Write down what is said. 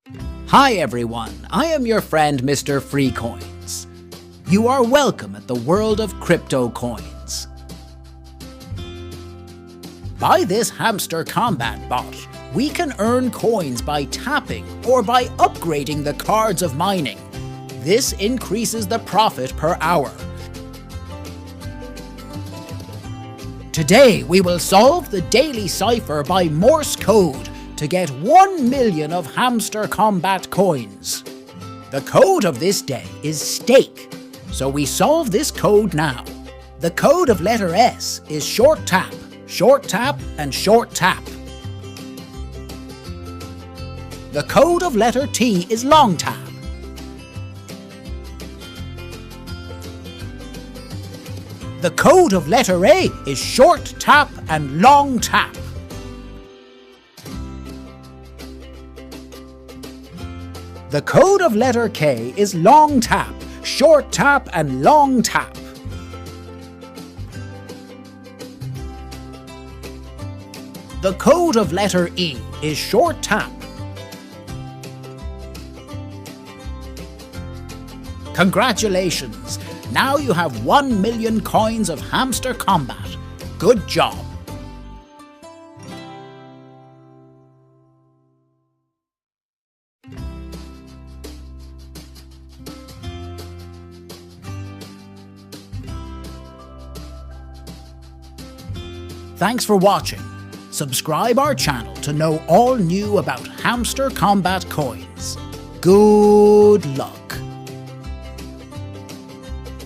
Hi everyone, I am your friend Mr. Free Coins. You are welcome at the world of crypto coins. By this Hamster Kombat bot, we can earn coins by tapping or by upgrading the cards of mining. This increases the profit per hour. Today we will solve the daily cipher by Morse code to get 1 million of Hamster Kombat coins. The code of this day is stake, so we solve this code now. The code of letter S is short tap, and short tap. The code of letter T is long tap. The code of letter A is short tap and long tap. The code of letter K is long tap, short tap and long tap. The code of letter E is short tap. Congratulations! Now you have 1 million coins of Hamster Kombat. Good job! Thanks for watching. Subscribe our channel to know all new about Hamster Kombat coins. Good luck!